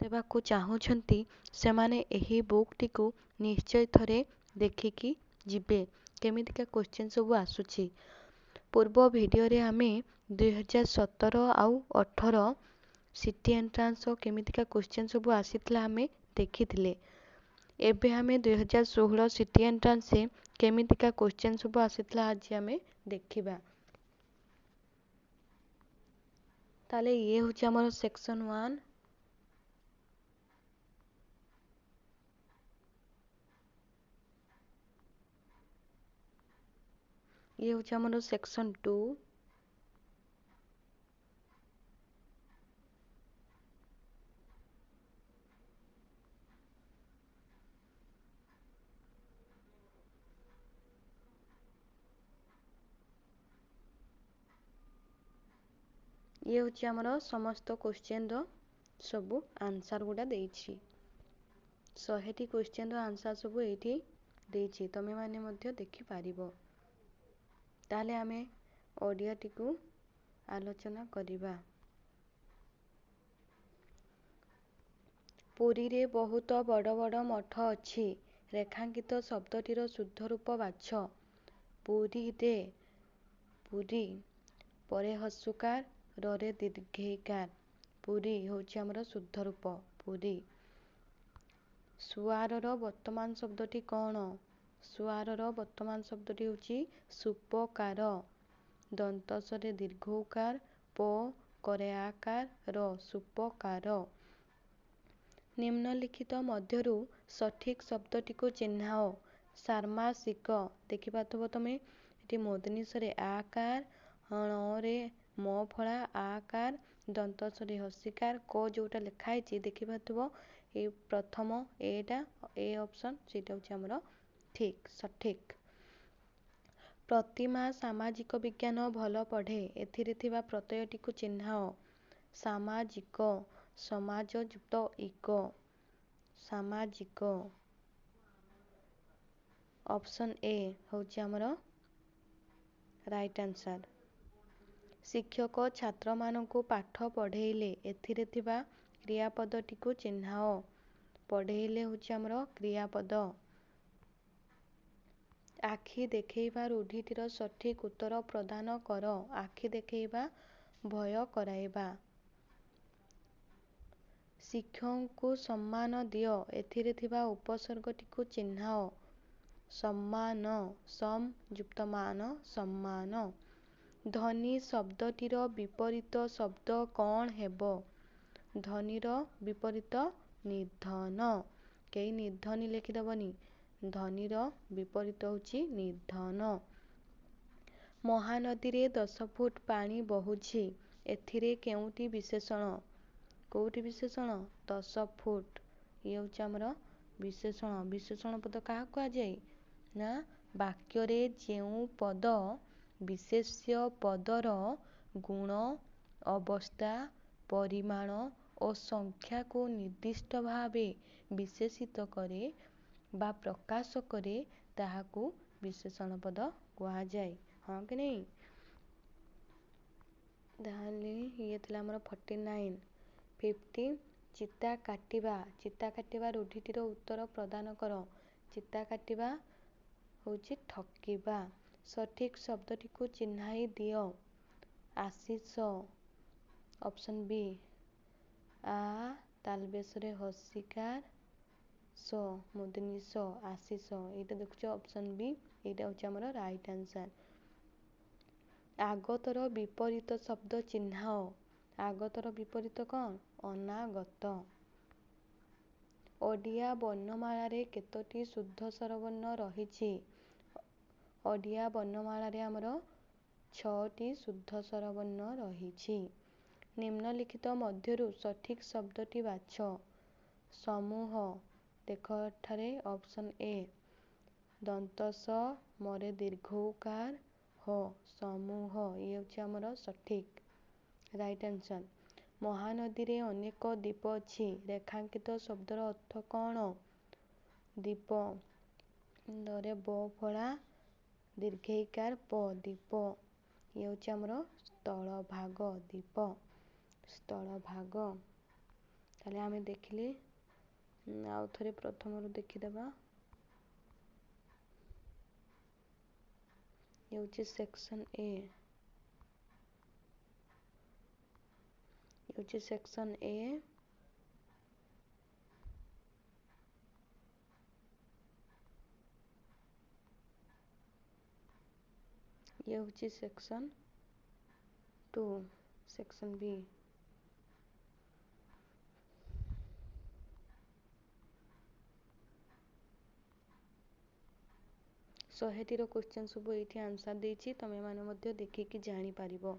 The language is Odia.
ଦେବାକୁ ଚାହୁଁଛନ୍ତି ସେମାନେ ଏହି ବୁକ୍ଟିକୁ ନିଶ୍ଚୟ ଥରେ ଦେଖିକି ଯିବେ। କେମିତିକା କ୍ୱେଶ୍ଚିନ୍ ସବୁ ଆସୁଛି। ପୂର୍ବ ଭିଡ଼ିଓରେ ଆମେ 2017 ଆଉ 18 ସିଟି ଏଣ୍ଟ୍ରାନ୍ସର କେମିତିକା କ୍ୱେଶ୍ଚିନ୍ ସବୁ ଆସିଥିଲା ଆମେ ଦେଖିଥିଲେ। ଏବେ ଆମେ 2016 ସିଟି ଏଣ୍ଟ୍ରାନ୍ସରେ କେମିତିକା କ୍ୱେଶ୍ଚିନ୍ ସବୁ ଆସିଥିଲା ଆଜି ଆମେ ଦେଖିବା। ତାହେଲେ ଇଏ ହେଉଛି ଆମର ସେକ୍ସନ୍ 1। ଇଏ ହେଉଛି ଆମର ସେକ୍ସନ୍ 2। ଇଏ ହେଉଛି ଆମର ସମସ୍ତ କ୍ୱେଶ୍ଚିନ୍ର ସବୁ ଆନ୍ସର୍ ଗୁଡ଼ା ଦେଇଛି। 100ଟି କ୍ୱେଶ୍ଚିନ୍ର ଆନ୍ସର୍ ସବୁ ଏଇଠି ଦେଇଛି, ତମେମାନେ ମଧ୍ୟ ଦେଖିପାରିବ। ତାହେଲେ ଆମେ ଓଡ଼ିଆଟିକୁ ଆଲୋଚନା କରିବା। ପୁରୀରେ ବହୁତ ବଡ଼ ବଡ଼ ମଠ ଅଛି। ରେଖାଙ୍କିତ ଶବ୍ଦଟିର ଶୁଦ୍ଧ ରୂପ ବାଛ। ପୁରୀରେ, ପୁରୀ ପରେ ହସୁକାର, ରରେ ଦୀର୍ଘଇକାର। ପୁରୀ ହେଉଛି ଆମର ଶୁଦ୍ଧ ରୂପ ପୁରୀ। ସୁଆରର ବର୍ତ୍ତମାନ ଶବ୍ଦଟି କ'ଣ? ସୁଆରର ବର୍ତ୍ତମାନ ଶବ୍ଦଟି ହେଉଛି ସୁପକାର। ଦନ୍ତସରେ ଦୀର୍ଘ ଉକାର, ପ କରେ ଆକାର, ର ସୁପକାର। ନିମ୍ନଲିଖିତ ମଧ୍ୟରୁ ସଠିକ୍ ଶବ୍ଦଟିକୁ ଚିହ୍ନାଅ। ଷାଣ୍ମାସିକ, ଦେଖିପାରୁଥିବ ତମେ ଏଠି ମୂର୍ଦ୍ଧନ୍ୟସରେ ଆକାର, ଣରେ ମ ଫଳା ଆକାର, ଦନ୍ତସରେ ହସିକାର, କ ଯୋଉଟା ଲେଖା ହେଇଛି ଦେଖିପାରୁଥିବ। ଏଇ ପ୍ରଥମ ଏଟା ଏ ଅପସନ୍ ସେଇଟା ହେଉଛି ଆମର ଠିକ୍ ସଠିକ୍। ପ୍ରତିମା ସାମାଜିକ ବିଜ୍ଞାନ ଭଲ ପଢ଼େ। ଏଥିରେ ଥିବା ପ୍ରତ୍ୟୟଟିକୁ ଚିହ୍ନାଅ। ସାମାଜିକ, ସମାଜ ଯୁକ୍ତ ଇକ, ସାମାଜିକ। ଅପସନ୍ ଏ ହେଉଛି ଆମର ରାଇଟ୍ ଆନ୍ସର୍। ଶିକ୍ଷକ ଛାତ୍ରମାନଙ୍କୁ ପାଠ ପଢ଼େଇଲେ। ଏଥିରେ ଥିବା କ୍ରିୟାପଦଟିକୁ ଚିହ୍ନାଅ। ପଢ଼େଇଲେ ହେଉଛି ଆମର କ୍ରିୟାପଦ। ଆଖି ଦେଖେଇବା ରୂଢ଼ିଟିର ସଠିକ୍ ଉତ୍ତର ପ୍ରଦାନ କର। ଆଖି ଦେଖେଇବା, ଭୟ କରାଇବା। ଶିକ୍ଷକଙ୍କୁ ସମ୍ମାନ ଦିଅ। ଏଥିରେ ଥିବା ଉପସର୍ଗଟିକୁ ଚିହ୍ନାଅ। ସମ୍ମାନ, ସମ୍ ଯୁକ୍ତ ମାନ, ସମ୍ମାନ। ଧନୀ ଶବ୍ଦଟିର ବିପରୀତ ଶବ୍ଦ କ'ଣ ହେବ? ଧନୀର ବିପରୀତ ନିର୍ଧନ। କେହି ନିର୍ଧନୀ ଲେଖିଦେବନି। ଧନୀର ବିପରୀତ ହେଉଛି ନିର୍ଧନ। ମହାନଦୀରେ 10 ଫୁଟ ପାଣି ବହୁଛି। ଏଥିରେ କେଉଁଟି ବିଶେଷଣ? କୋଉଠି ବିଶେଷଣ? 10 ଫୁଟ। ଇଏ ହେଉଛି ଆମର ବିଶେଷଣ। ବିଶେଷଣ ପଦ କାହାକୁ କୁହାଯାଏ? ନା ବାକ୍ୟରେ ଯେଉଁ ପଦ ବିଶେଷ୍ୟ ପଦର ଗୁଣ, ଅବସ୍ଥା, ପରିମାଣ ଓ ସଂଖ୍ୟାକୁ ନିର୍ଦ୍ଦିଷ୍ଟ ଭାବେ ବିଶେଷିତ କରେ ବା ପ୍ରକାଶ କରେ ତାହାକୁ ବିଶେଷଣ ପଦ କୁହାଯାଏ। ହଁ କି ନାହିଁ? ତାହେଲେ ଇଏ ଥିଲା ଆମର 49। 50 ଚିତା କାଟିବା। ଚିତା କାଟିବା ରୂଢ଼ିଟିର ଉତ୍ତର ପ୍ରଦାନ କର। ଚିତା କାଟିବା ହେଉଛି ଠକିବା। ସଠିକ୍ ଶବ୍ଦଟିକୁ ଚିହ୍ନାଇ ଦିଅ। Ashish, option B. ଆ ତାଲବେଶରେ ହସିକାର, ସ ମୂର୍ଦ୍ଧନ୍ୟ ସ, ଆଶିଷ। ଏଇଟା ଦେଖୁଛ ଅପସନ୍ ବି। ଏଇଟା ହେଉଛି ଆମର ରାଇଟ୍ ଆନ୍ସର୍। ଆଗତର ବିପରୀତ ଶବ୍ଦ ଚିହ୍ନାଅ। ଆଗତର ବିପରୀତ କ'ଣ? ଅନାଗତ। ଓଡ଼ିଆ ବର୍ଣ୍ଣମାଳାରେ କେତୋଟି ଶୁଦ୍ଧ ସ୍ୱରବର୍ଣ୍ଣ ରହିଛି? ଓଡ଼ିଆ ବର୍ଣ୍ଣମାଳାରେ ଆମର 6ଟି ଶୁଦ୍ଧ ସ୍ୱରବର୍ଣ୍ଣ ରହିଛି। ନିମ୍ନଲିଖିତ ମଧ୍ୟରୁ ସଠିକ୍ ଶବ୍ଦଟି ବାଛ। ସମୂହ, ଦେଖ ଏଠାରେ ଅପସନ୍ ଏ। ଦନ୍ତସ, ମରେ ଦୀର୍ଘ ଉକାର, ହ, ସମୂହ। ଇଏ ହେଉଛି ଆମର ସଠିକ୍ ରାଇଟ୍ ଆନ୍ସର୍। ମହାନଦୀରେ ଅନେକ ଦ୍ୱୀପ ଅଛି। ରେଖାଙ୍କିତ ଶବ୍ଦର ଅର୍ଥ କ'ଣ? ଦ୍ୱୀପ, ରେ ବ ଫଳା ଦୀର୍ଘଇକାର ପ, ଦ୍ୱୀପ। ଇଏ ହେଉଛି ଆମର ସ୍ଥଳଭାଗ, ଦ୍ୱୀପ ସ୍ଥଳଭାଗ। ତାହେଲେ ଆମେ ଦେଖିଲେ ଆଉ ଥରେ ପ୍ରଥମରୁ ଦେଖିଦେବା। ଇଏ ହେଉଛି ସେକ୍ସନ୍ ଏ। ଇଏ ହେଉଛି ସେକ୍ସନ୍ ଏ। ଇଏ ହେଉଛି ସେକ୍ସନ୍ 2, ସେକ୍ସନ୍ ବି। ଶହେଟିର କ୍ୱେଶ୍ଚନ୍ ସବୁ ଏଇଠି ଆନ୍ସର୍ ଦେଇଛି, ତମେମାନେ ମଧ୍ୟ ଦେଖିକି ଜାଣିପାରିବ।